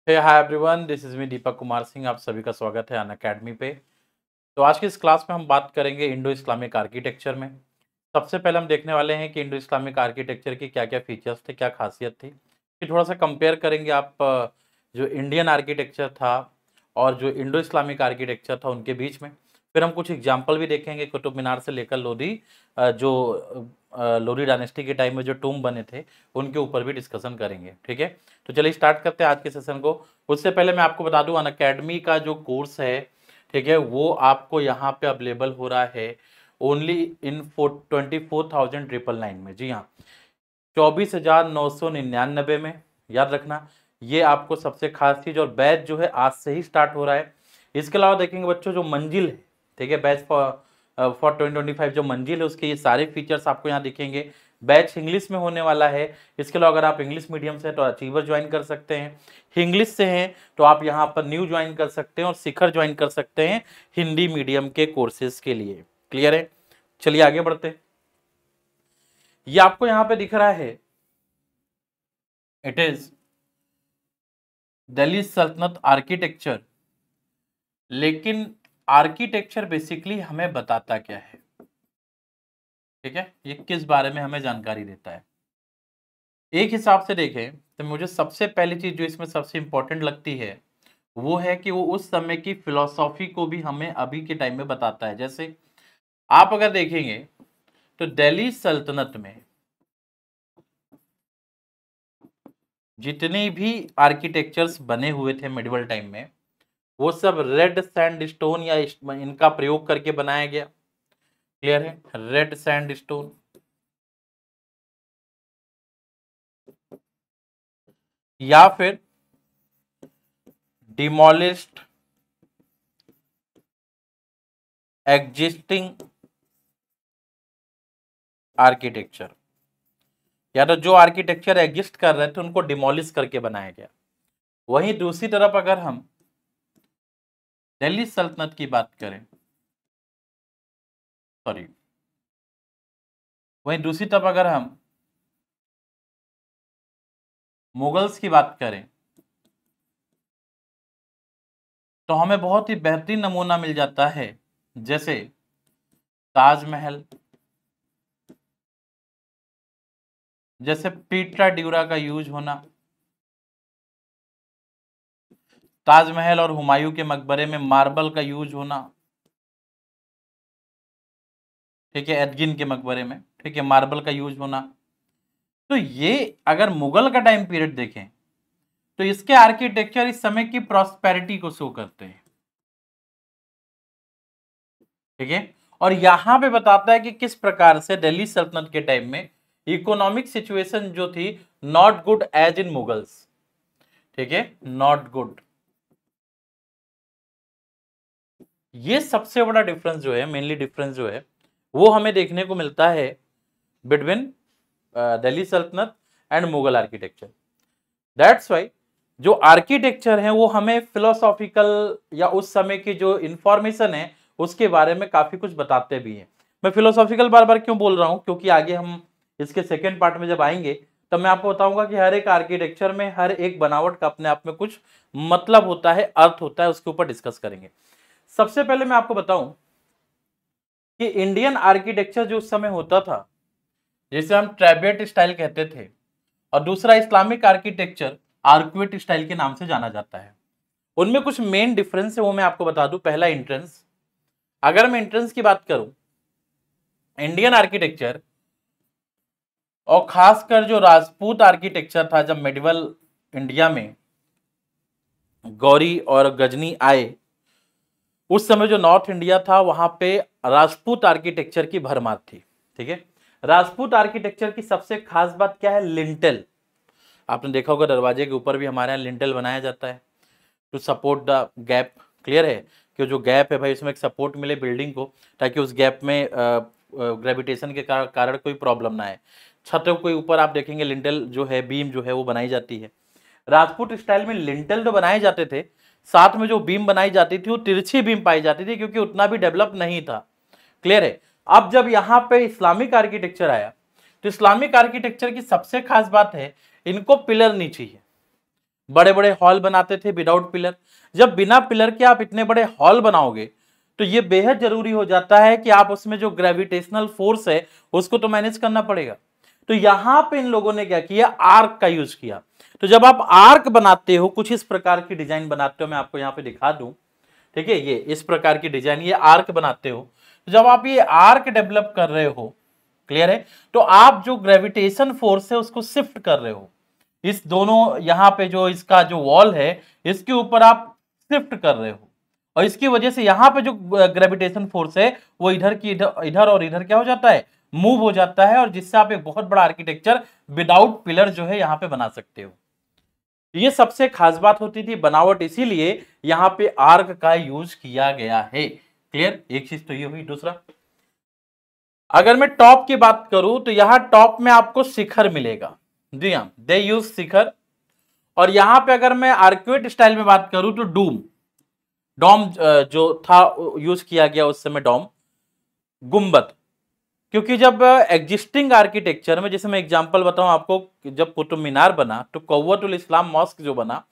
Hey hi everyone, this is me Deepak Kumar Singh. आप सभी का स्वागत है अनअकैडमी पे। तो आज की इस क्लास में हम बात करेंगे इंडो इस्लामिक आर्किटेक्चर में। सबसे पहले हम देखने वाले हैं कि इंडो इस्लामिक आर्किटेक्चर की क्या क्या फीचर्स थे, क्या खासियत थी। फिर थोड़ा सा कंपेयर करेंगे आप जो इंडियन आर्किटेक्चर था और जो इंडो इस्लामिक आर्किटेक्चर था उनके बीच में। फिर हम कुछ एग्जाम्पल भी देखेंगे कुतुब मीनार से लेकर लोधी, लोधी डायनेस्टी के टाइम में जो टूम बने थे उनके ऊपर भी डिस्कशन करेंगे। ठीक है, तो चलिए स्टार्ट करते हैं आज के सेशन को। उससे पहले मैं आपको बता दूं अनअकैडमी का जो कोर्स है, ठीक है, वो आपको यहाँ पे अवेलेबल हो रहा है ओनली इन 24,999 में। जी हाँ, 24,999 में। याद रखना, ये आपको सबसे खास चीज। और बैच जो है आज से ही स्टार्ट हो रहा है। इसके अलावा देखेंगे बच्चों, जो मंजिल है, ठीक है, बैच फॉर 2025 जो मंजिल है उसके ये सारे फीचर्स आपको यहाँ दिखेंगे। बैच इंग्लिश में होने वाला है। इसके अलावा अगर आप इंग्लिश मीडियम से हैं तो अचीवर ज्वाइन कर सकते हैं, इंग्लिश से हैं तो आप यहाँ पर न्यू ज्वाइन कर सकते हैं और शिखर ज्वाइन कर सकते हैं हिंदी मीडियम के कोर्सेज के लिए। क्लियर है? चलिए आगे बढ़ते हैं। ये आपको यहाँ पे दिख रहा है, इट इज दिल्ली सल्तनत आर्किटेक्चर। लेकिन आर्किटेक्चर बेसिकली हमें बताता क्या है? ठीक है, ये किस बारे में हमें जानकारी देता है? एक हिसाब से देखें तो मुझे सबसे पहली चीज जो इसमें सबसे इंपॉर्टेंट लगती है वो है कि वो उस समय की फिलॉसफी को भी हमें अभी के टाइम में बताता है। जैसे आप अगर देखेंगे तो दिल्ली सल्तनत में जितने भी आर्किटेक्चर्स बने हुए थे मिडिवल टाइम में, वो सब रेड सैंडस्टोन या इनका प्रयोग करके बनाया गया। क्लियर है? रेड सैंडस्टोन या फिर डिमोलिश्ड एग्जिस्टिंग आर्किटेक्चर, या तो जो आर्किटेक्चर एग्जिस्ट कर रहे थे उनको डिमोलिश करके बनाया गया। वहीं दूसरी तरफ अगर हम दिल्ली सल्तनत की बात करें, सॉरी, वहीं दूसरी तरफ अगर हम मुगल्स की बात करें तो हमें बहुत ही बेहतरीन नमूना मिल जाता है। जैसे ताजमहल, जैसे पीट्रा ड्यूरा का यूज होना, ताजमहल और हुमायूं के मकबरे में मार्बल का यूज होना, ठीक है, एडगिन के मकबरे में, ठीक है, मार्बल का यूज होना। तो ये अगर मुगल का टाइम पीरियड देखें तो इसके आर्किटेक्चर इस समय की प्रॉस्पेरिटी को शो करते हैं। ठीक है, और यहां पे बताता है कि किस प्रकार से दिल्ली सल्तनत के टाइम में इकोनॉमिक सिचुएशन जो थी not good as in Mughals. ठीक है, नॉट गुड। ये सबसे बड़ा डिफरेंस जो है, मेनली डिफरेंस जो है वो हमें देखने को मिलता है बिटवीन दिल्ली सल्तनत and Mughal architecture. That's why जो आर्किटेक्चर है वो हमें फिलोसॉफिकल या उस समय की जो इंफॉर्मेशन है उसके बारे में काफी कुछ बताते भी हैं। मैं फिलोसॉफिकल बार बार क्यों बोल रहा हूं, क्योंकि आगे हम इसके सेकेंड पार्ट में जब आएंगे तब मैं आपको बताऊंगा कि हर एक आर्किटेक्चर में हर एक बनावट का अपने आप में कुछ मतलब होता है, अर्थ होता है, उसके ऊपर डिस्कस करेंगे। सबसे पहले मैं आपको बताऊं कि इंडियन आर्किटेक्चर जो उस समय होता था जिसे हम ट्रेबियट स्टाइल कहते थे, और दूसरा इस्लामिक आर्किटेक्चर आर्कुएट स्टाइल के नाम से जाना जाता है। उनमें कुछ मेन डिफरेंस है वो मैं आपको बता दूं। पहला, एंट्रेंस। अगर मैं एंट्रेंस की बात करूं, इंडियन आर्किटेक्चर और खासकर जो राजपूत आर्किटेक्चर था, जब मेडिवल इंडिया में गौरी और गजनी आए उस समय जो नॉर्थ इंडिया था वहां पे राजपूत आर्किटेक्चर की भरमार थी। ठीक है, राजपूत आर्किटेक्चर की सबसे खास बात क्या है? लिंटेल। आपने देखा होगा दरवाजे के ऊपर भी हमारे यहाँ लिंटेल बनाया जाता है to support the gap. Clear है कि जो गैप है भाई उसमें एक सपोर्ट मिले बिल्डिंग को, ताकि उस गैप में ग्रेविटेशन के कारण कोई प्रॉब्लम ना आए। छतों के ऊपर आप देखेंगे लिंटेल जो है, बीम जो है वो बनाई जाती है। राजपूत स्टाइल में लिंटेल जो बनाए जाते थे, साथ में जो बीम बनाई जाती थी वो तिरछी बीम पाई जाती थी, क्योंकि उतना भी डेवलप नहीं था। क्लियर है? अब जब यहां पे इस्लामिक आर्किटेक्चर आया तो इस्लामिक आर्किटेक्चर की सबसे खास बात है, इनको पिलर नहीं चाहिए। बड़े बड़े हॉल बनाते थे विदाउट पिलर। जब बिना पिलर के आप इतने बड़े हॉल बनाओगे तो ये बेहद जरूरी हो जाता है कि आप उसमें जो ग्रेविटेशनल फोर्स है उसको तो मैनेज करना पड़ेगा। तो यहां पे इन लोगों ने क्या किया, आर्क का यूज किया। तो जब आप आर्क बनाते हो, कुछ इस प्रकार की डिजाइन बनाते हो, मैं आपको यहां पे दिखा दूं, ठीक है, ये इस प्रकार की डिजाइन, ये आर्क बनाते हो। तो जब आप ये आर्क डेवलप कर रहे हो, क्लियर है, तो आप जो ग्रेविटेशन फोर्स है उसको शिफ्ट कर रहे हो। इस दोनों यहां पे जो इसका जो वॉल है इसके ऊपर आप शिफ्ट कर रहे हो, और इसकी वजह से यहां पे जो ग्रेविटेशन फोर्स है वो इधर की इधर और इधर क्या हो जाता है, मूव हो जाता है, और जिससे आप एक बहुत बड़ा आर्किटेक्चर विदाउट पिलर जो है यहां पे बना सकते हो। ये सबसे खास बात होती थी बनावट, इसीलिए यहां पे आर्क का यूज किया गया है। क्लियर, एक चीज तो ये हुई। दूसरा, अगर मैं टॉप की बात करूं तो यहां टॉप में आपको शिखर मिलेगा। जी हाँ, दे यूज शिखर। और यहां पे अगर मैं आर्क्वेट स्टाइल में बात करूं तो डूम, डॉम जो था यूज किया गया उस समय, डॉम, गुंबद। क्योंकि जब एग्जिस्टिंग आर्किटेक्चर में, जैसे मैं एग्जांपल बताऊं आपको, जब कुतुब मीनार बना तो कव्वतुल इस्लाम मॉस्क जो बना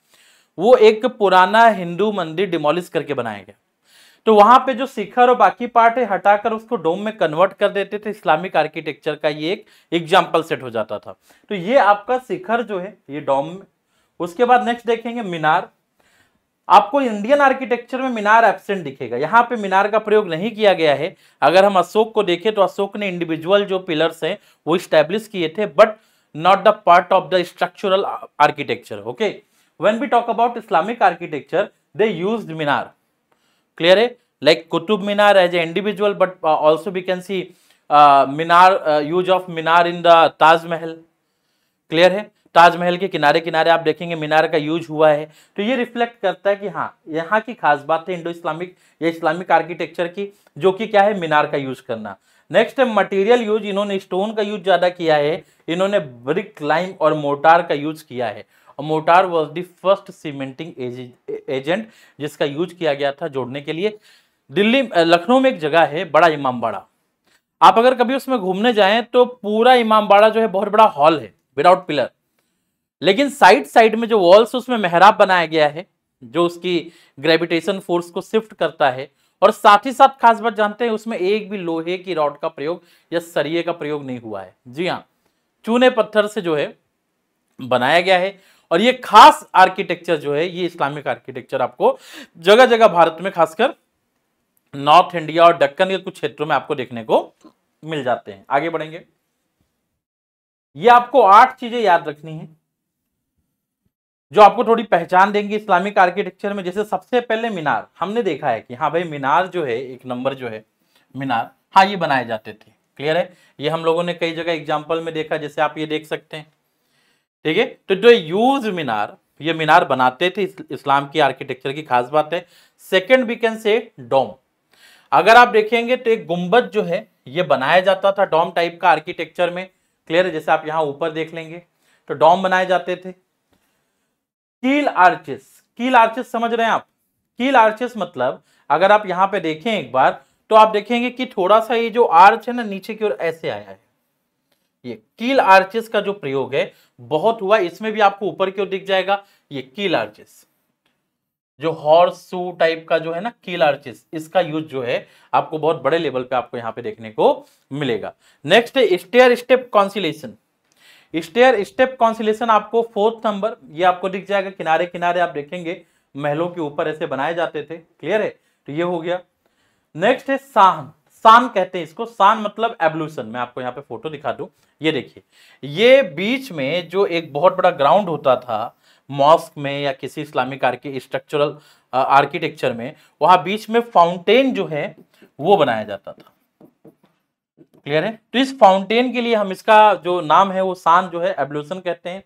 वो एक पुराना हिंदू मंदिर डिमोलिश करके बनाया गया। तो वहां पे जो शिखर और बाकी पार्ट है हटाकर उसको डोम में कन्वर्ट कर देते थे। इस्लामिक आर्किटेक्चर का ये एक एग्जाम्पल सेट हो जाता था। तो ये आपका शिखर जो है ये डोम में। उसके बाद नेक्स्ट देखेंगे मीनार। आपको इंडियन आर्किटेक्चर में मीनार एब्सेंट दिखेगा, यहां पे मीनार का प्रयोग नहीं किया गया है। अगर हम अशोक को देखें तो अशोक ने इंडिविजुअल जो पिलर्स हैं वो स्टैब्लिश किए थे, but not the part of the structural architecture. Okay, when we talk about Islamic architecture they used minar. Clear है, like Qutub Minar as a individual, but also we can see minar, use of minar in the Taj Mahal. Clear है, ताजमहल के किनारे किनारे आप देखेंगे मीनार का use हुआ है। तो ये रिफ्लेक्ट करता है कि हाँ, यहाँ की खास बात है इंडो इस्लामिक या इस्लामिक आर्किटेक्चर की, जो कि क्या है, मीनार का यूज करना। नेक्स्ट है मटेरियल यूज। इन्होंने स्टोन का यूज ज्यादा किया है, इन्होंने ब्रिक, लाइम और मोटार का यूज किया है। और motor was the first cementing agent जिसका यूज किया गया था जोड़ने के लिए। दिल्ली, लखनऊ में एक जगह है बड़ा इमामबाड़ा, आप अगर कभी उसमें घूमने जाएं तो पूरा इमामबाड़ा जो है बहुत बड़ा हॉल है विदाउट पिलर, लेकिन साइड साइड में जो वॉल्स उसमें मेहराब बनाया गया है जो उसकी ग्रेविटेशन फोर्स को शिफ्ट करता है। और साथ ही साथ खास बात जानते हैं, उसमें एक भी लोहे की रॉड का प्रयोग या सरिये का प्रयोग नहीं हुआ है। जी हाँ, चूने पत्थर से जो है बनाया गया है। और ये खास आर्किटेक्चर जो है, ये इस्लामिक आर्किटेक्चर आपको जगह जगह भारत में, खासकर नॉर्थ इंडिया और दक्कन के कुछ क्षेत्रों में आपको देखने को मिल जाते हैं। आगे बढ़ेंगे, ये आपको 8 चीजें याद रखनी है जो आपको थोड़ी पहचान देंगी इस्लामिक आर्किटेक्चर में। जैसे सबसे पहले मीनार, हमने देखा है कि हाँ भाई मीनार जो है, एक नंबर जो है मीनार, हाँ ये बनाए जाते थे। क्लियर है, ये हम लोगों ने कई जगह एग्जाम्पल में देखा, जैसे आप ये देख सकते हैं। ठीक है, तो जो यूज मीनार, ये मीनार बनाते थे, इस्लाम की आर्किटेक्चर की खास बात है। सेकेंड वी कैन से डोम। अगर आप देखेंगे तो एक गुंबद जो है ये बनाया जाता था डोम टाइप का आर्किटेक्चर में। क्लियर है, जैसे आप यहां ऊपर देख लेंगे तो डोम बनाए जाते थे। कील आर्चेस, कील आर्चेस समझ रहे हैं आप? कील आर्चेस मतलब अगर आप यहां पे देखें एक बार तो आप देखेंगे कि थोड़ा सा ये जो आर्च है ना नीचे की ओर ऐसे आया है। ये कील आर्चेस का जो प्रयोग है बहुत हुआ, इसमें भी आपको ऊपर की ओर दिख जाएगा ये कील आर्चेस, जो हॉर्स शू टाइप का जो है ना कील आर्चेस, इसका यूज जो है आपको बहुत बड़े लेवल पे आपको यहां पे देखने को मिलेगा। नेक्स्ट है stair step conciliation. Stair step conciliation आपको 4th नंबर, ये आपको दिख जाएगा, किनारे किनारे आप देखेंगे महलों के ऊपर ऐसे बनाए जाते थे। क्लियर है, तो ये हो गया। नेक्स्ट है सान, सान कहते हैं इसको, सान मतलब एवोल्यूशन। मैं आपको यहाँ पे फोटो दिखा दूं, ये देखिए, ये बीच में जो एक बहुत बड़ा ग्राउंड होता था मॉस्क में या किसी इस्लामिक स्ट्रक्चरल आर्किटेक्चर में, वहां बीच में फाउंटेन जो है वो बनाया जाता था। क्लियर है, तो इस फाउंटेन के लिए हम, इसका जो नाम है वो सान जो है एवोल्यूशन कहते हैं।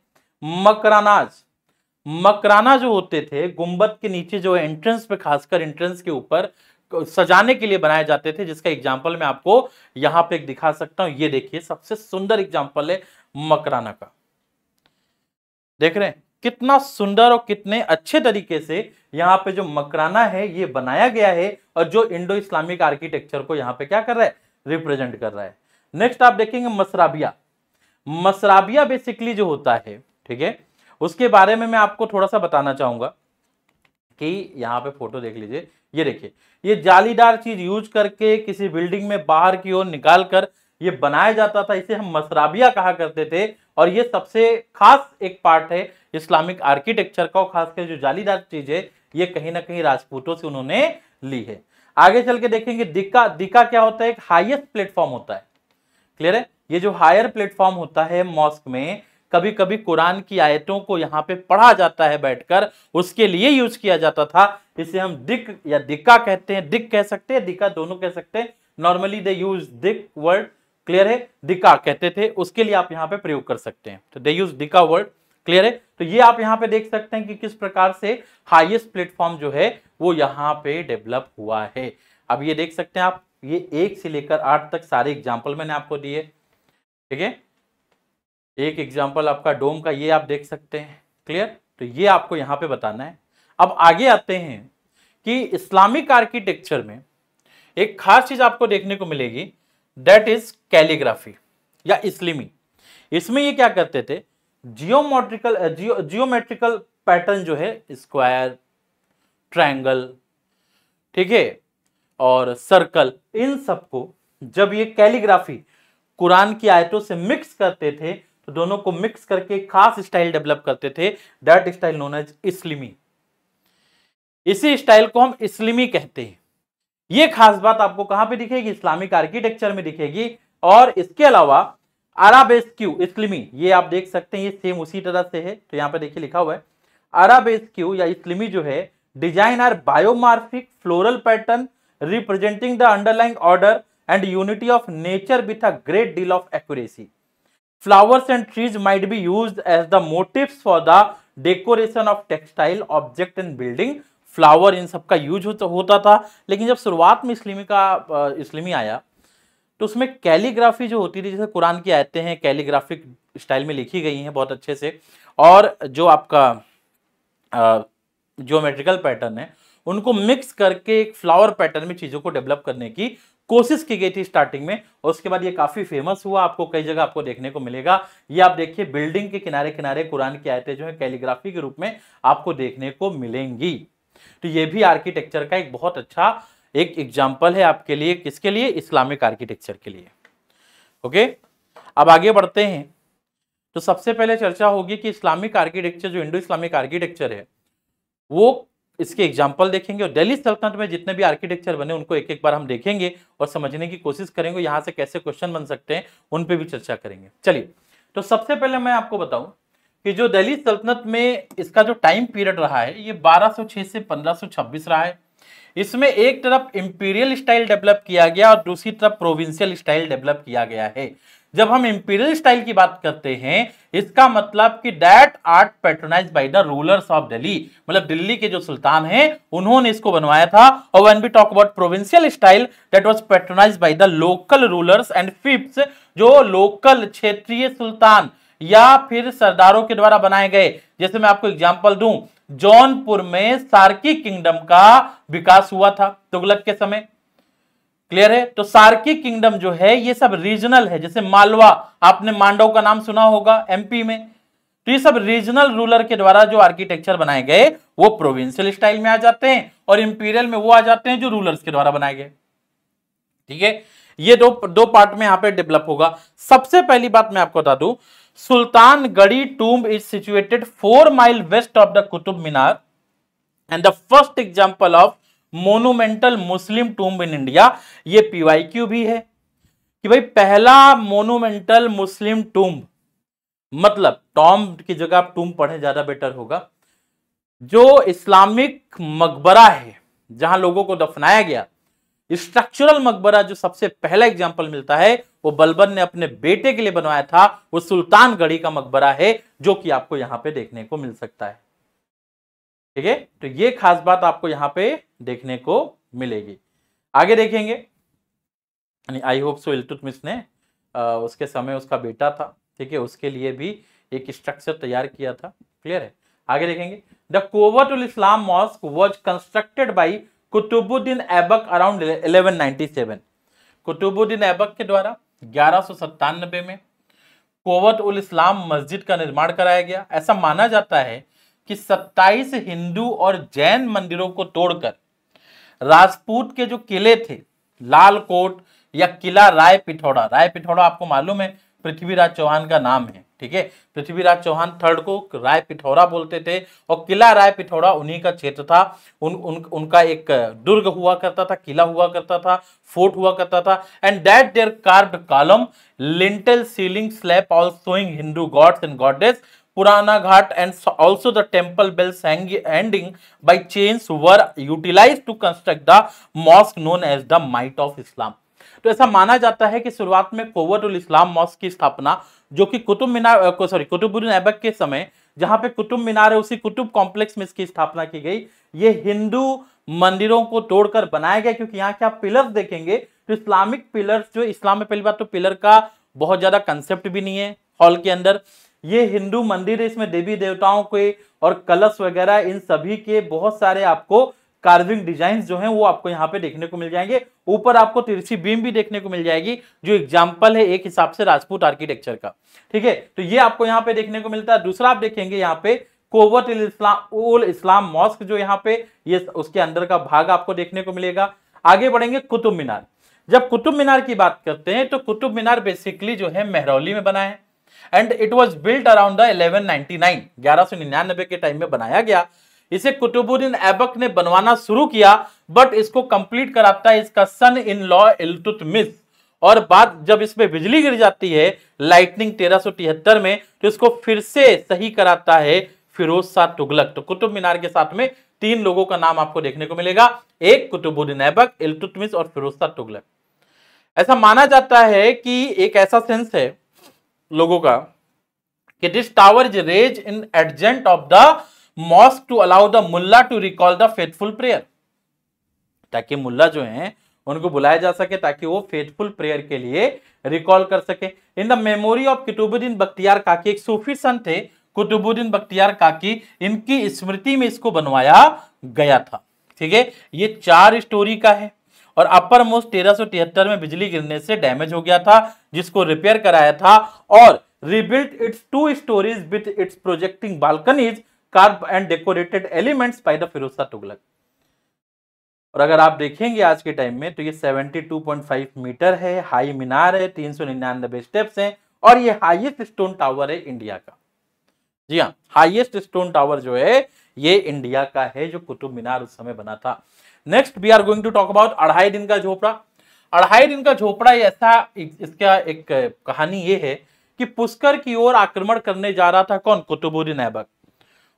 मकरानाज, मकराना जो होते थे गुंबद के नीचे जो एंट्रेंस पे, खासकर एंट्रेंस के ऊपर सजाने के लिए बनाए जाते थे, जिसका एग्जाम्पल मैं आपको यहां पे दिखा सकता हूं। ये देखिए, सबसे सुंदर एग्जाम्पल है मकराना का। देख रहे हैं कितना सुंदर और कितने अच्छे तरीके से यहाँ पे जो मकराना है ये बनाया गया है, और जो इंडो इस्लामिक आर्किटेक्चर को यहाँ पे क्या कर रहा है, रिप्रेजेंट कर रहा है। नेक्स्ट आप देखेंगे मसराबिया। मसराबिया बेसिकली जो होता है, ठीक है, उसके बारे में मैं आपको थोड़ा सा बताना चाहूंगा कि यहाँ पे फोटो देख लीजिए, ये देखिए, ये जालीदार चीज यूज करके किसी बिल्डिंग में बाहर की ओर निकाल कर ये बनाया जाता था, इसे हम मसराबिया कहा करते थे। और ये सबसे खास एक पार्ट है इस्लामिक आर्किटेक्चर का, और खासकर जो जालीदार चीज है ये कहीं ना कहीं राजपूतों से उन्होंने ली है। आगे चल के देखेंगे दिक्का। दिक्का क्या होता है? एक हाईएस्ट प्लेटफॉर्म होता है। क्लियर है? ये जो हायर प्लेटफॉर्म होता है मॉस्क में, कभी कभी कुरान की आयतों को यहाँ पे पढ़ा जाता है बैठकर, उसके लिए यूज किया जाता था। इसे हम दिक या दिक्का कहते हैं, दिक कह सकते हैं, दिक्का दोनों कह सकते हैं। नॉर्मली दे यूज दिक वर्ड। क्लियर है? दिक्का कहते थे, उसके लिए आप यहाँ पे प्रयोग कर सकते हैं, तो दे यूज दिक्का वर्ड। क्लियर है? तो ये आप यहाँ पे देख सकते हैं कि किस प्रकार से हाईएस्ट प्लेटफॉर्म जो है वो यहाँ पे डेवलप हुआ है। अब ये देख सकते हैं आप, ये 1 से लेकर 8 तक सारे एग्जाम्पल मैंने आपको दिए। ठीक है? एक एग्जाम्पल आपका डोम का ये आप देख सकते हैं। क्लियर? तो ये आपको यहां पे बताना है। अब आगे आते हैं कि इस्लामिक आर्किटेक्चर में एक खास चीज आपको देखने को मिलेगी, दैट इज कैलीग्राफी या इस्लिमी। इसमें ये क्या करते थे, जियोमेट्रिकल पैटर्न जो है, स्क्वायर, ट्रायंगल, ठीक है, और सर्कल, इन सबको जब ये कैलीग्राफी कुरान की आयतों से मिक्स करते थे तो दोनों को मिक्स करके खास स्टाइल डेवलप करते थे, दैट स्टाइल नोन एज इस्लिमी। इसी स्टाइल को हम इस्लिमी कहते हैं। ये खास बात आपको कहां पे दिखेगी? इस्लामिक आर्किटेक्चर में दिखेगी। और इसके अलावा अराबेस्क्यू इस्लिमी, ये आप देख सकते हैं, ये सेम उसी तरह से है। तो यहां पे देखिए लिखा हुआ है अराबेस्क्यू या इस्लिमी जो है, design are biomorphic floral pattern representing the underlying order and unity of nature with a great deal of accuracy. Flowers and trees might be used as the motifs for the decoration of textile object in building. Flower in सब का use होता था, लेकिन जब शुरुआत में इस्लामी आया तो उसमें कैलीग्राफी जो होती थी, जैसे कुरान की आयतें हैं कैलीग्राफिक स्टाइल में लिखी गई हैं बहुत अच्छे से, और जो आपका ज्योमेट्रिकल पैटर्न है उनको मिक्स करके एक फ्लावर पैटर्न में चीजों को डेवलप करने की कोशिश की गई थी स्टार्टिंग में। और उसके बाद ये काफी फेमस हुआ, आपको कई जगह आपको देखने को मिलेगा। ये आप देखिए बिल्डिंग के किनारे किनारे कुरान की आयतें जो है कैलीग्राफी के रूप में आपको देखने को मिलेंगी। तो ये भी आर्किटेक्चर का एक बहुत अच्छा एक एग्जाम्पल है आपके लिए, किसके लिए? इस्लामिक आर्किटेक्चर के लिए। ओके, अब आगे बढ़ते हैं। तो सबसे पहले चर्चा होगी कि इस्लामिक आर्किटेक्चर, जो इंडो इस्लामिक आर्किटेक्चर है, वो इसके एग्जाम्पल देखेंगे, और दिल्ली सल्तनत में जितने भी आर्किटेक्चर बने उनको एक एक बार हम देखेंगे और समझने की कोशिश करेंगे, यहां से कैसे क्वेश्चन बन सकते हैं उन पे भी चर्चा करेंगे। चलिए, तो सबसे पहले मैं आपको बताऊं कि जो दिल्ली सल्तनत में इसका जो टाइम पीरियड रहा है, ये 1206 से 1526 रहा है। इसमें एक तरफ इंपीरियल स्टाइल डेवलप किया गया और दूसरी तरफ प्रोविंशियल स्टाइल डेवलप किया गया है। जब हम इंपीरियल स्टाइल की बात करते हैं, इसका मतलब कि that art patronised by the rulers of Delhi, मतलब दिल्ली के जो सुल्तान हैं उन्होंने इसको बनवाया था। और when we talk about provincial style, that was patronised by the local rulers and fiefs, जो लोकल क्षेत्रीय सुल्तान या फिर सरदारों के द्वारा बनाए गए। जैसे मैं आपको एग्जांपल दूं, जौनपुर में सार्की किंगडम का विकास हुआ था तुगलक के समय। क्लियर है? तो सार्की किंगडम जो है ये सब रीजनल है। जैसे मालवा, आपने मांडव का नाम सुना होगा एमपी में, तो ये सब रीजनल रूलर के द्वारा जो आर्किटेक्चर बनाए गए वो प्रोविंशियल स्टाइल में आ जाते हैं, और इंपीरियल में वो आ जाते हैं जो रूलर्स के द्वारा बनाए गए। ठीक है, ये दो पार्ट में यहां पे डेवलप होगा। सबसे पहली बात मैं आपको बता दूं, Sultan Ghari tomb is situated 4 mile west of the Qutub Minar and the first example of monumental Muslim tomb in India. ये पीवाईक्यू भी है कि भाई पहला मोनूमेंटल मुस्लिम टूम्ब, मतलब टॉम्ब की जगह आप टूम्ब पढ़े ज्यादा बेटर होगा, जो इस्लामिक मकबरा है जहां लोगों को दफनाया गया, स्ट्रक्चरल मकबरा जो सबसे पहला एग्जांपल मिलता है वो बलबन ने अपने बेटे के लिए बनवाया था, वो सुल्तानगढ़ी का मकबरा है, जो कि आपको यहां पे देखने को मिल सकता है। ठीक है, तो ये खास बात आपको यहां पे देखने को मिलेगी। आगे देखेंगे, आई होप सो इल्तुतमिश ने उसके समय उसका बेटा था, ठीक है, उसके लिए भी एक स्ट्रक्चर तैयार किया था। क्लियर है? आगे देखेंगे, the Quwwatul Islam mosque was constructed by Qutbuddin Aibak around 1197। Qutbuddin Aibak के द्वारा 1197 में कुव्वत उल इस्लाम मस्जिद का निर्माण कराया गया। ऐसा माना जाता है कि 27 हिंदू और जैन मंदिरों को तोड़कर राजपूत के जो किले थे, लाल कोट या किला राय पिथौरा आपको मालूम है पृथ्वीराज चौहान का नाम है, ठीक है। पृथ्वीराज चौहान थर्ड को राय पिथौरा बोलते थे और किला राय पिथौरा उन्हीं का क्षेत्र था। उनका एक दुर्ग हुआ करता था, किला हुआ करता था, फोर्ट हुआ करता था। And that there carved column, lintel, ceiling, slab all showing Hindu gods and goddess, Purana Ghat and also the temple bells hanging by chains were utilized to construct the mosque known as the Might of Islam। तो ऐसा माना जाता है कि शुरुआत में कुव्वत ul Islam mask की स्थापना, जो कि कुतुबुद्दीन ऐबक के समय जहां पे कुतुब मीनार है उसी कुतुब कॉम्प्लेक्स में इसकी स्थापना की गई। ये हिंदू मंदिरों को तोड़कर बनाया गया, क्योंकि यहाँ के आप पिलर्स देखेंगे तो इस्लामिक पिलर्स, जो इस्लाम में पहली बात तो पिलर का बहुत ज्यादा कंसेप्ट भी नहीं है हॉल के अंदर। ये हिंदू मंदिर है, इसमें देवी देवताओं के और कलश वगैरह इन सभी के बहुत सारे आपको कार्विंग डिजाइन जो हैं वो आपको यहाँ पे देखने को मिल जाएंगे। ऊपर आपको तिरछी बीम भी देखने को मिल जाएगी, जो एग्जाम्पल है एक हिसाब से राजपूत आर्किटेक्चर का, ठीक है। तो ये आपको यहाँ पे देखने को मिलता है। दूसरा आप देखेंगे यहाँ पे कुव्वत उल इस्लाम मॉस्क, जो यहाँ पे ये उसके अंदर का भाग आपको देखने को मिलेगा। आगे बढ़ेंगे कुतुब मीनार। जब कुतुब मीनार की बात करते हैं तो कुतुब मीनार बेसिकली जो है मेहरौली में बना है and it was built around the 1199 के टाइम में बनाया गया। इसे कुतुबुद्दीन ऐबक ने बनवाना शुरू किया, बट इसको कंप्लीट कराता है इसका सन इन लॉ इल्तुतमिश, और बाद जब इसमें बिजली गिर जाती है लाइटनिंग 1373 में, तो इसको फिर से सही कराता है फिरोज शाह तुगलक। तो कुतुब मीनार के साथ में 3 लोगों का नाम आपको देखने को मिलेगा, एक कुतुबुद्दीन ऐबक, इल्तुतमिश और फिरोज शाह तुगलक। ऐसा माना जाता है कि एक ऐसा सेंस है लोगों का कि this tower is raise in adjunct of the mosque to allow the mullah to recall the faithful prayer, ताकि मुल्ला जो हैं उनको बुलाया जा सके ताकि वो फेथफुल प्रेयर के लिए रिकॉल कर सके। In the memory of Qutbuddin Bakhtiyar Kaki, एक सूफी संत थे कुतुबुद्दीन बख्तियार काकी, इनकी स्मृति में इसको बनवाया गया था, ठीक है। ये 4 स्टोरी का है और अपर मोस्ट 1373 में बिजली गिरने से डैमेज हो गया था, जिसको रिपेयर कराया था और rebuilt its 2 stories with its projecting balconies, carved and decorated elements by the Firoz Shah Tughlaq. और अगर आप देखेंगे आज के टाइम में तो ये 72.5 मीटर है, हाई मीनार है, 399 स्टेप्स हैं और ये हाईएस्ट स्टोन टावर है इंडिया का। जी हाँ, हाईएस्ट स्टोन टावर जो है ये इंडिया का है, जो कुतुब मीनार उस समय बना था। Next we are going to talk about Adhai Din का झोपड़ा। अढ़ाई दिन का झोपड़ा ऐसा, इसका एक कहानी ये है कि पुष्कर की ओर आक्रमण करने जा रहा था कौन? कुतुबुद्दीन ऐबक।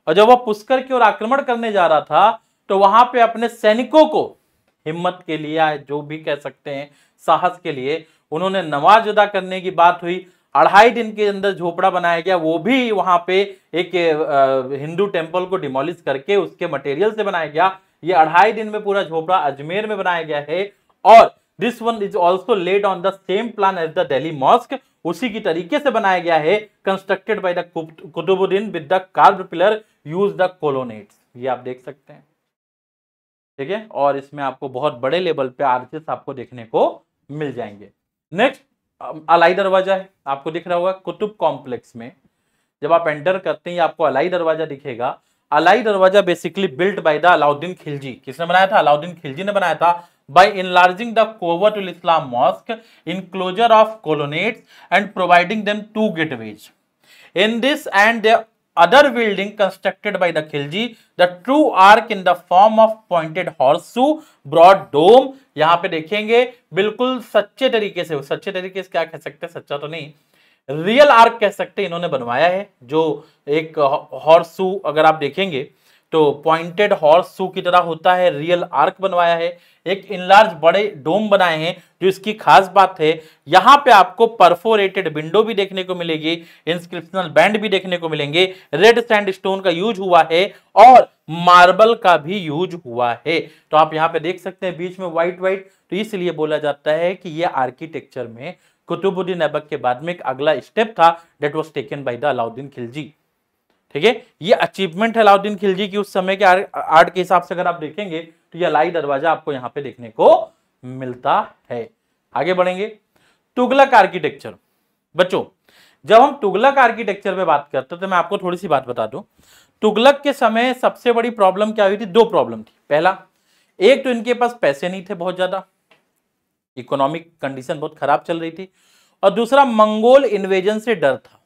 और जब वह पुष्कर की ओर आक्रमण करने जा रहा था तो वहां पे अपने सैनिकों को हिम्मत के लिए, जो भी कह सकते हैं साहस के लिए, उन्होंने नमाज अदा करने की बात हुई। अढ़ाई दिन के अंदर झोपड़ा बनाया गया, वो भी वहां पे एक हिंदू टेम्पल को डिमोलिश करके उसके मटेरियल से बनाया गया। ये अढ़ाई दिन में पूरा झोपड़ा अजमेर में बनाया गया है और this one is also laid on the same plan as the Delhi mosque, उसी की तरीके से बनाया गया है, constructed by the Qutbuddin with the carved pillar use the colonnades. ये आप देख सकते हैं, ठीक है। और इसमें आपको बहुत बड़े लेवल पे आर्चेस आपको देखने को मिल जाएंगे। नेक्स्ट अलाई दरवाजा है, आपको दिख रहा होगा कुतुब कॉम्प्लेक्स में जब आप एंटर करते हैं आपको अलाई दरवाजा दिखेगा। अलाई दरवाजा basically built by the Alauddin Khilji. किसने बनाया था? अलाउद्दीन खिलजी ने बनाया था। by enlarging the Kuwait al-Islam mosque, enclosure of colonnades and providing them 2 gateways. In this and the other building constructed by the Khilji, the true arc in the form of pointed horseshoe, broad dome, यहाँ पे देखेंगे बिल्कुल सच्चे तरीके से क्या कह सकते हैं, सच्चा तो नहीं, रियल आर्क कह सकते हैं, इन्होंने बनवाया है। जो एक हॉर्सू अगर आप देखेंगे तो पॉइंटेड हॉर्सू की तरह होता है, रियल आर्क बनवाया है। एक इनलार्ज बड़े डोम बनाए हैं, जो इसकी खास बात है। यहां पे आपको परफोरेटेड विंडो भी देखने को मिलेगी, इंस्क्रिप्शनल बैंड भी देखने को मिलेंगे, रेड सैंडस्टोन का यूज हुआ है और मार्बल का भी यूज हुआ है। तो आप यहां पे देख सकते हैं बीच में व्हाइट व्हाइट, तो इसलिए बोला जाता है कि यह आर्किटेक्चर में कुतुबुद्दीन ऐबक के बाद में एक अगला स्टेप था, that was taken by the Alauddin Khilji, ठीक है। ये अचीवमेंट है अलाउद्दीन खिलजी की उस समय के आर्ट के हिसाब से। अगर आप देखेंगे तो ये अलाई दरवाजा आपको यहां पे देखने को मिलता है। आगे बढ़ेंगे, तुगलक आर्किटेक्चर। बच्चों जब हम तुगलक आर्किटेक्चर पे बात करते हैं तो मैं आपको थोड़ी सी बात बता दूं, तुगलक के समय सबसे बड़ी प्रॉब्लम क्या हुई थी? दो प्रॉब्लम थी। पहला, एक तो इनके पास पैसे नहीं थे, बहुत ज्यादा इकोनॉमिक कंडीशन बहुत खराब चल रही थी, और दूसरा मंगोल इन्वेजन से डर था।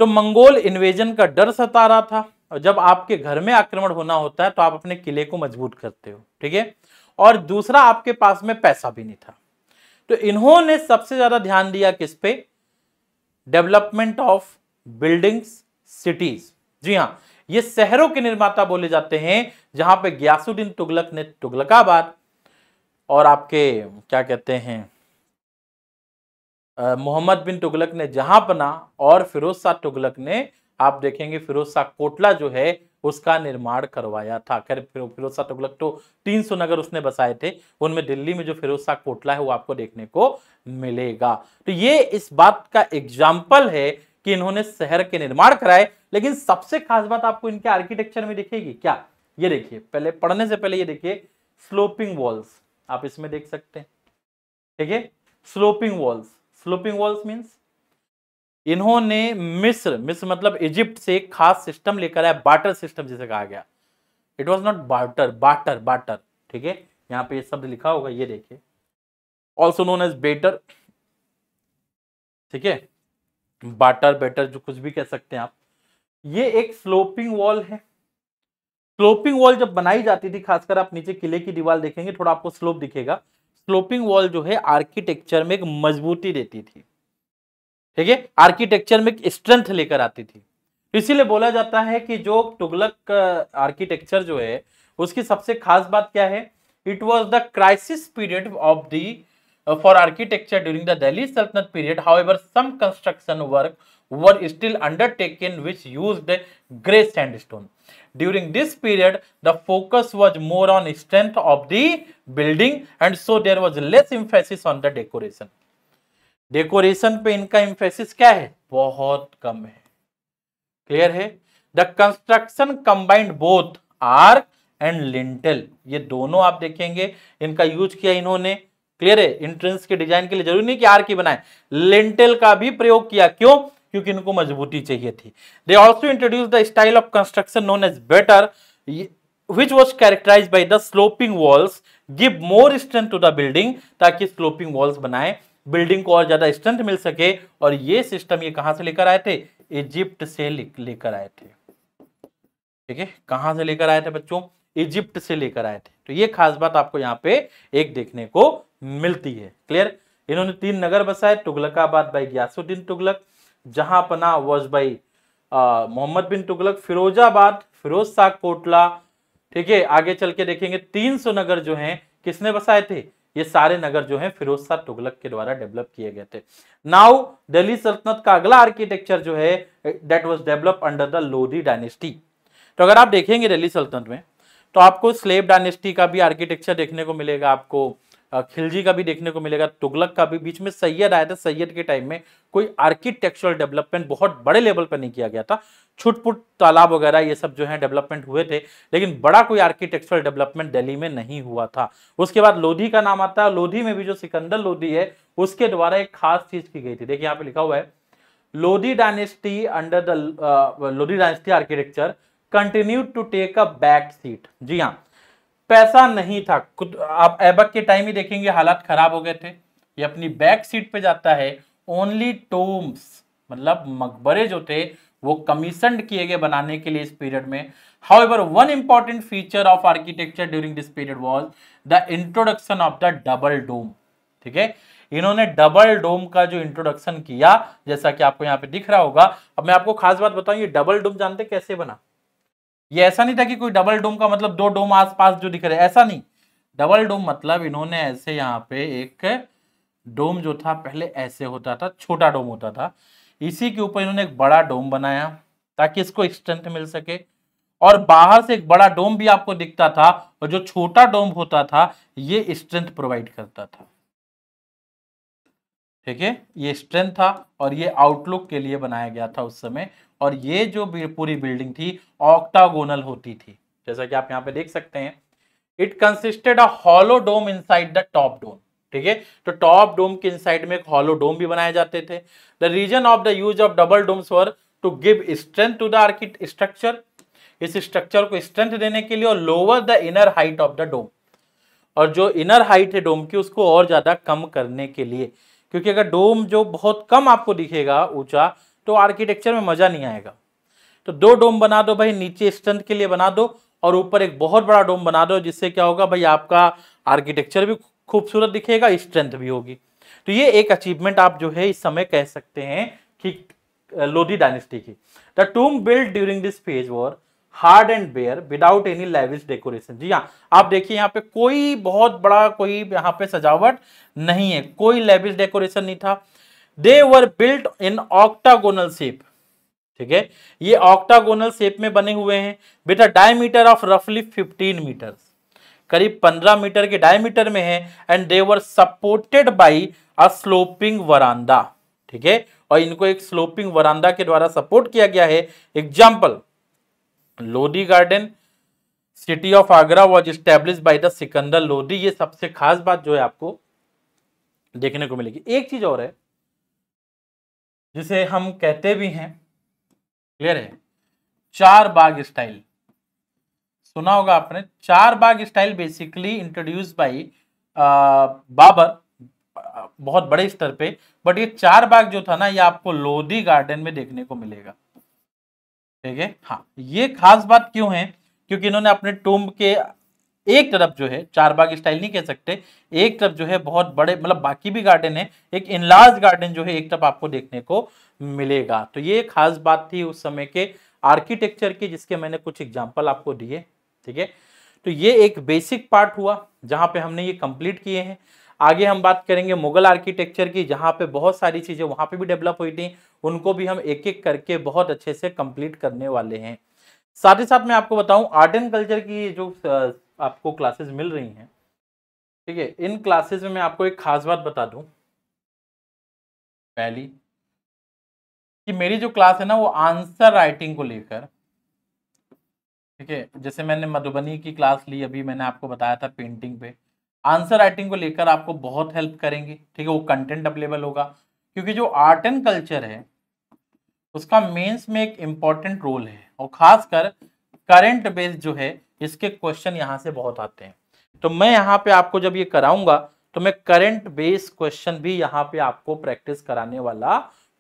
तो मंगोल इन्वेजन का डर सता रहा था, और जब आपके घर में आक्रमण होना होता है तो आप अपने किले को मजबूत करते हो, ठीक है। और दूसरा, आपके पास में पैसा भी नहीं था। तो इन्होंने सबसे ज्यादा ध्यान दिया किस पे? Development of buildings, cities. जी हां, ये शहरों के निर्माता बोले जाते हैं, जहां पे गियासुद्दीन तुगलक ने तुगलकाबाद और आपके क्या कहते हैं मोहम्मद बिन तुगलक ने जहांपना, और फिरोज शाह तुगलक ने आप देखेंगे फिरोज शाह कोटला जो है उसका निर्माण करवाया था। खैर फिरोज शाह तुगलक तो 300 नगर उसने बसाए थे, उनमें दिल्ली में जो फिरोज शाह कोटला है वो आपको देखने को मिलेगा। तो ये इस बात का एग्जाम्पल है कि इन्होंने शहर के निर्माण कराए। लेकिन सबसे खास बात आपको इनके आर्किटेक्चर में दिखेगी क्या? ये देखिए, पहले पढ़ने से पहले ये देखिए, स्लोपिंग वॉल्स आप इसमें देख सकते हैं, ठीक है। Sloping walls, sloping walls means इन्होंने मिस्र मतलब इजिप्ट से एक खास सिस्टम लेकर आया, बाटर सिस्टम जिसे कहा गया। It was not barter, barter barter, ठीक है। यहां पे ये शब्द लिखा होगा, ये देखिए, ऑल्सो नोन एज बेटर, ठीक है। बाटर बेटर जो कुछ भी कह सकते हैं आप। ये एक स्लोपिंग वॉल है। स्लोपिंग वॉल जब बनाई जाती थी, खासकर आप नीचे किले की दीवार देखेंगे, थोड़ा आपको स्लोप दिखेगा। स्लोपिंग वॉल जो है आर्किटेक्चर में एक मजबूती देती थी, ठीक है, आर्किटेक्चर में एक स्ट्रेंथ लेकर आती थी। इसीलिए बोला जाता है कि जो तुगलक आर्किटेक्चर जो है उसकी सबसे खास बात क्या है? It was the crisis period of the for architecture during the Delhi Sultanate period. However some construction work were still undertaken which used grey sandstone. During this period, the focus was more on strength of the building, and so there was less emphasis on the decoration. Decoration पे इनका emphasis क्या है? बहुत कम है। Clear है? The construction combined both arc and lintel, ये दोनों आप देखेंगे इनका यूज किया इन्होंने। क्लियर है? एंट्रेंस के डिजाइन के लिए जरूरी नहीं कि आर्क ही बनाए, लिंटेल का भी प्रयोग किया। क्यों? क्योंकि इनको मजबूती चाहिए थी। They also introduce the style of construction known as better, which was characterized by the sloping walls, give more strength to the building, ताकि स्लोपिंग वॉल्स बनाए, बिल्डिंग को और ज्यादा स्ट्रेंथ मिल सके। और ये सिस्टम ये कहां से लेकर आए थे? इजिप्ट से लेकर आए थे, ठीक है। कहां से लेकर आए थे बच्चों? इजिप्ट से लेकर आए थे। तो ये खास बात आपको यहाँ पे एक देखने को मिलती है। क्लियर? इन्होंने 3 नगर बसाए, Tughlaqabad by Ghiyasuddin Tughlaq, Jahanpanah was by Mohammad bin Tughlaq, Firozabad Firoz Shah Kotla, ठीक है। आगे चल के देखेंगे 300 नगर जो हैं किसने बसाए थे? ये सारे नगर जो हैं फिरोज शाह तुगलक के द्वारा डेवलप किए गए थे। नाउ दिल्ली सल्तनत का अगला आर्किटेक्चर जो है that was develop under the Lodhi dynasty. तो अगर आप देखेंगे दिल्ली सल्तनत में तो आपको स्लेव डायनेस्टी का भी आर्किटेक्चर देखने को मिलेगा, आपको खिलजी का भी देखने को मिलेगा, तुगलक का भी। बीच में सैयद आए थे, सैयद के टाइम में कोई आर्किटेक्चरल डेवलपमेंट बहुत बड़े लेवल पर नहीं किया गया था। छुटपुट तालाब वगैरह ये सब जो है डेवलपमेंट हुए थे, लेकिन बड़ा कोई आर्किटेक्चरल डेवलपमेंट दिल्ली में नहीं हुआ था। उसके बाद लोधी का नाम आता है। लोधी में भी जो सिकंदर लोधी है उसके द्वारा एक खास चीज की गई थी। देखिए यहाँ पे लिखा हुआ है, Lodhi dynasty under the Lodhi dynasty architecture continue to take a back seat. जी हाँ, पैसा नहीं था। आप ऐबक के टाइम ही देखेंगे हालात खराब हो गए थे। ये अपनी बैक सीट पे जाता है। ओनली टोम्स मतलब मकबरे जो थे वो कमीशन्ड किए गए बनाने के लिए इस पीरियड में। However one important feature of architecture during this period was the introduction of the double dome, ठीक है। इन्होंने डबल डोम का जो इंट्रोडक्शन किया, जैसा कि आपको यहाँ पे दिख रहा होगा। अब मैं आपको खास बात बताऊं, ये डबल डोम जानते कैसे बना? ये ऐसा नहीं था कि कोई डबल डोम का मतलब 2 डोम आसपास जो दिख रहे, ऐसा नहीं। डबल डोम मतलब इन्होंने ऐसे यहाँ पे एक डोम जो था पहले ऐसे होता था, छोटा डोम होता था, इसी के ऊपर इन्होंने एक बड़ा डोम बनाया ताकि इसको स्ट्रेंथ मिल सके। और बाहर से एक बड़ा डोम भी आपको दिखता था, और जो छोटा डोम होता था ये स्ट्रेंथ प्रोवाइड करता था, ठीक है। ये स्ट्रेंथ था और ये आउटलुक के लिए बनाया गया था उस समय। और ये जो पूरी बिल्डिंग थी ऑक्टागोनल होती थी, जैसा कि आप यहाँ पे देख सकते हैं। It consisted a hollow dome inside the top dome, ठीक है। तो टॉप डोम के इनसाइड में एक हॉलो डोम भी बनाए जाते थे। The reason of the use of double domes were to give strength to the architect structure, इस स्ट्रक्चर को स्ट्रेंथ देने के लिए, और lower the inner height of the dome, और जो इनर हाइट है डोम की उसको और ज्यादा कम करने के लिए, क्योंकि अगर डोम जो बहुत कम आपको दिखेगा ऊंचा तो आर्किटेक्चर में मजा नहीं आएगा। तो दो डोम बना दो भाई, नीचे स्ट्रेंथ के लिए बना दो और ऊपर एक बहुत बड़ा डोम बना दो, जिससे क्या होगा भाई आपका आर्किटेक्चर भी खूबसूरत दिखेगा, स्ट्रेंथ भी होगी। तो ये एक अचीवमेंट आप जो है इस समय कह सकते हैं कि लोधी डायनेस्टी की। The tomb build during this phase were hard and bare without any lavish decoration. जी हाँ, आप देखिए यहाँ पे कोई बहुत बड़ा कोई यहाँ पे सजावट नहीं है, कोई लेविश डेकोरेशन नहीं था। They were built in octagonal shape, ठीक है, ये ऑक्टागोनल शेप में बने हुए हैं विद अ डायमीटर ऑफ रफली 15 मीटर, करीब 15 मीटर के डायमीटर में है। And they were supported by a sloping veranda, ठीक है, और इनको एक स्लोपिंग वरांडा के द्वारा सपोर्ट किया गया है। Example, Lodhi garden city of Agra was establish by the Sikandar Lodhi. ये सबसे खास बात जो है आपको देखने को मिलेगी। एक चीज और है जिसे हम कहते भी हैं, क्लियर है, चार बाग स्टाइल। सुना होगा आपने, char bagh style basically introduce by Babur, बहुत बड़े स्तर पे। बट ये चार बाग जो था ना, ये आपको लोधी गार्डन में देखने को मिलेगा, ठीक है। हाँ, ये खास बात क्यों है, क्योंकि इन्होंने अपने टूम्ब के एक तरफ जो है, चार बाग स्टाइल नहीं कह सकते, एक तरफ जो है बहुत बड़े, मतलब बाकी भी गार्डन है, एक इनलार्ज गार्डन जो है एक तरफ आपको देखने को मिलेगा। तो ये खास बात थी उस समय के आर्किटेक्चर की, जिसके मैंने कुछ एग्जांपल आपको दिए, ठीक है। तो ये एक बेसिक पार्ट हुआ जहां पे हमने ये कंप्लीट किए हैं। आगे हम बात करेंगे मुगल आर्किटेक्चर की, जहां पे बहुत सारी चीजें वहां पे भी डेवलप हुई थी, उनको भी हम एक एक करके बहुत अच्छे से कंप्लीट करने वाले हैं। साथ ही साथ मैं आपको बताऊं, आर्ट एंड कल्चर की जो आपको क्लासेस मिल रही हैं, ठीक है, इन क्लासेस में मैं आपको एक खास बात बता दूं। पहली कि मेरी जो क्लास है ना वो आंसर राइटिंग को लेकर, ठीक है, जैसे मैंने मधुबनी की क्लास ली अभी, मैंने आपको बताया था पेंटिंग पे, आंसर राइटिंग को लेकर आपको बहुत हेल्प करेंगे, ठीक है। वो कंटेंट अवेलेबल होगा, क्योंकि जो आर्ट एंड कल्चर है उसका मेंस में एक इंपॉर्टेंट रोल है, और खासकर करंट बेस्ड जो है इसके क्वेश्चन यहाँ से बहुत आते हैं। तो मैं यहाँ पे आपको जब ये कराऊंगा तो मैं करंट बेस्ड क्वेश्चन भी यहाँ पे आपको प्रैक्टिस कराने वाला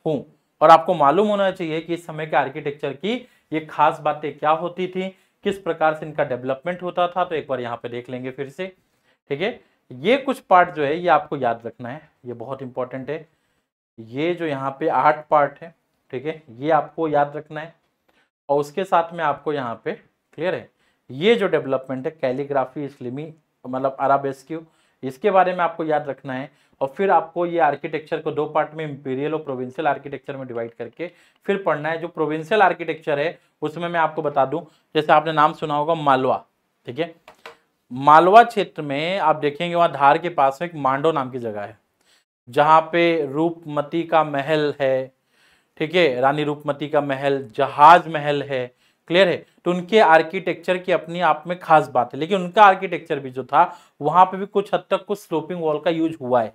हूँ, और आपको मालूम होना चाहिए कि इस समय के आर्किटेक्चर की ये खास बातें क्या होती थी, किस प्रकार से इनका डेवलपमेंट होता था। तो एक बार यहाँ पे देख लेंगे फिर से, ठीक है। ये कुछ पार्ट जो है ये आपको याद रखना है, ये बहुत इंपॉर्टेंट है। ये जो यहाँ पे 8 पार्ट है, ठीक है, ये आपको याद रखना है। और उसके साथ में आपको यहाँ पे क्लियर है, ये जो डेवलपमेंट है कैलीग्राफी, इस्लामी मतलब अराबेस्क्यू, इसके बारे में आपको याद रखना है। और फिर आपको ये आर्किटेक्चर को दो पार्ट में, इंपीरियल और प्रोविंशियल आर्किटेक्चर में डिवाइड करके फिर पढ़ना है। जो प्रोविंशियल आर्किटेक्चर है उसमें मैं आपको बता दूं, जैसे आपने नाम सुना होगा मालवा, ठीक है, मालवा क्षेत्र में आप देखेंगे वहां धार के पास में एक मांडो नाम की जगह है, जहां पे रूपमती का महल है, ठीक है, रानी रूपमती का महल, जहाज महल है, क्लियर है। तो उनके आर्किटेक्चर की अपनी आप में खास बात है, लेकिन उनका आर्किटेक्चर भी जो था वहां पे भी कुछ हद तक कुछ स्लोपिंग वॉल का यूज हुआ है।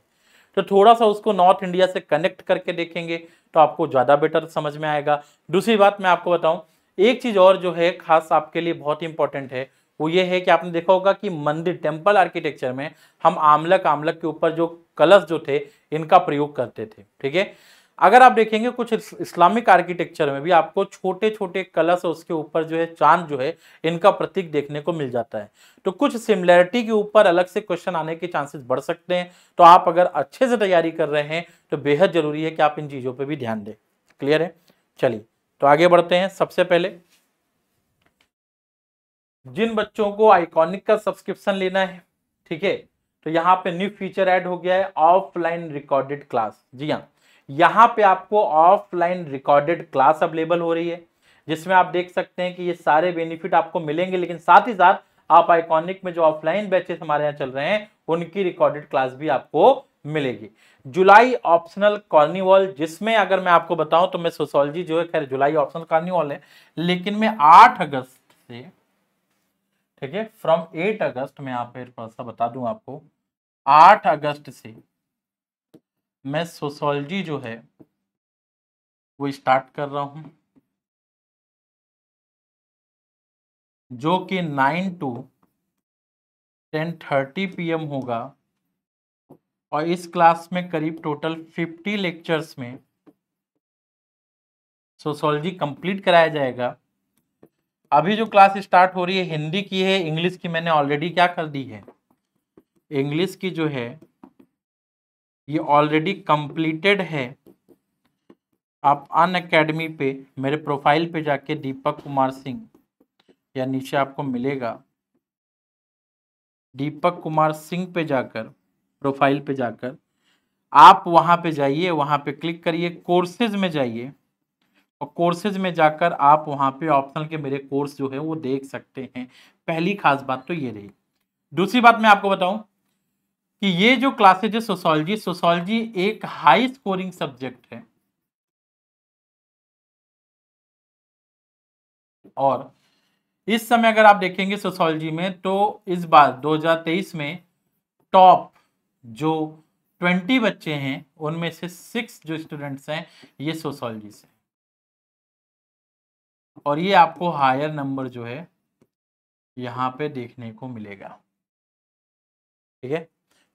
तो थोड़ा सा उसको नॉर्थ इंडिया से कनेक्ट करके देखेंगे तो आपको ज्यादा बेटर समझ में आएगा। दूसरी बात मैं आपको बताऊं, एक चीज और जो है खास आपके लिए बहुत इंपॉर्टेंट है, वो ये है कि आपने देखा होगा कि मंदिर टेम्पल आर्किटेक्चर में हम आमलक आमलक के ऊपर जो कलश जो थे इनका प्रयोग करते थे, ठीक है। अगर आप देखेंगे कुछ इस्लामिक आर्किटेक्चर में भी आपको छोटे छोटे कलश उसके ऊपर जो है चांद जो है इनका प्रतीक देखने को मिल जाता है। तो कुछ सिमिलैरिटी के ऊपर अलग से क्वेश्चन आने के चांसेस बढ़ सकते हैं। तो आप अगर अच्छे से तैयारी कर रहे हैं तो बेहद जरूरी है कि आप इन चीजों पर भी ध्यान दें। क्लियर है? चलिए तो आगे बढ़ते हैं। सबसे पहले जिन बच्चों को आइकॉनिक का सब्सक्रिप्शन लेना है, ठीक है, तो यहाँ पे न्यू फीचर ऐड हो गया है, ऑफलाइन रिकॉर्डेड क्लास। जी हाँ, यहाँ पे आपको ऑफलाइन रिकॉर्डेड क्लास अवेलेबल हो रही है, जिसमें आप देख सकते हैं कि ये सारे बेनिफिट आपको मिलेंगे, लेकिन साथ ही साथ आप आइकॉनिक में जो ऑफलाइन बैचेस हमारे यहाँ चल रहे हैं उनकी रिकॉर्डेड क्लास भी आपको मिलेगी। जुलाई ऑप्शनल कार्निवल, जिसमें अगर मैं आपको बताऊं तो मैं सोशियोलॉजी जो है, खैर जुलाई ऑप्शनल कार्निवल है, लेकिन मैं 8 अगस्त से, ठीक है, फ्रॉम 8 अगस्त में यहाँ पे सा बता दूं आपको, 8 अगस्त से मैं सोशोलॉजी जो है वो स्टार्ट कर रहा हूं, जो कि 9 to 10:30 PM होगा। और इस क्लास में करीब टोटल 50 लेक्चर्स में सोशोलॉजी कंप्लीट कराया जाएगा। अभी जो क्लास स्टार्ट हो रही है हिंदी की है, इंग्लिश की मैंने ऑलरेडी क्या कर दी है, इंग्लिश की जो है ये ऑलरेडी कंप्लीटेड है। आप अनअकैडमी पे मेरे प्रोफाइल पे जाके दीपक कुमार सिंह, या नीचे आपको मिलेगा दीपक कुमार सिंह पे जाकर, प्रोफाइल पे जाकर आप वहां पे जाइए, वहां पे क्लिक करिए, कोर्सेज में जाइए, और कोर्सेज में जाकर आप वहां पे ऑप्शनल के मेरे कोर्स जो है वो देख सकते हैं। पहली खास बात तो ये रही। दूसरी बात मैं आपको बताऊं कि ये जो क्लासेज है सोशोलॉजी, सोशोलॉजी एक हाई स्कोरिंग सब्जेक्ट है, और इस समय अगर आप देखेंगे सोशोलॉजी में तो इस बार 2023 में टॉप जो 20 बच्चे हैं उनमें से 6 जो स्टूडेंट्स हैं ये सोशोलॉजी से, और ये आपको हायर नंबर जो है यहाँ पे देखने को मिलेगा। ठीक है,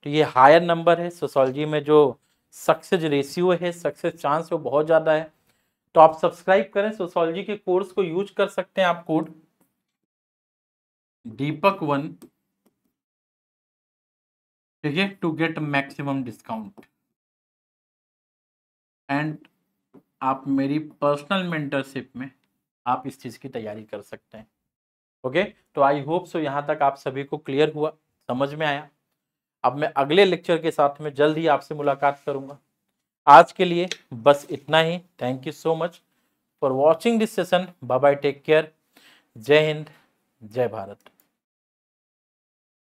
तो ये हायर नंबर है सोशोलॉजी में, जो सक्सेस रेशियो है, सक्सेस चांस वो बहुत ज़्यादा है। तो आप सब्सक्राइब करें, सोशोलॉजी के कोर्स को यूज कर सकते हैं आप, कोड Deepak1, ठीक है, to get maximum discount. And आप मेरी पर्सनल मेंटरशिप में आप इस चीज़ की तैयारी कर सकते हैं। ओके, तो आई होप सो यहाँ तक आप सभी को क्लियर हुआ, समझ में आया। अब मैं अगले लेक्चर के साथ में जल्द ही आपसे मुलाकात करूंगा। आज के लिए बस इतना ही। Thank you so much for watching this session. Bye bye, take care, जय हिंद, जय भारत।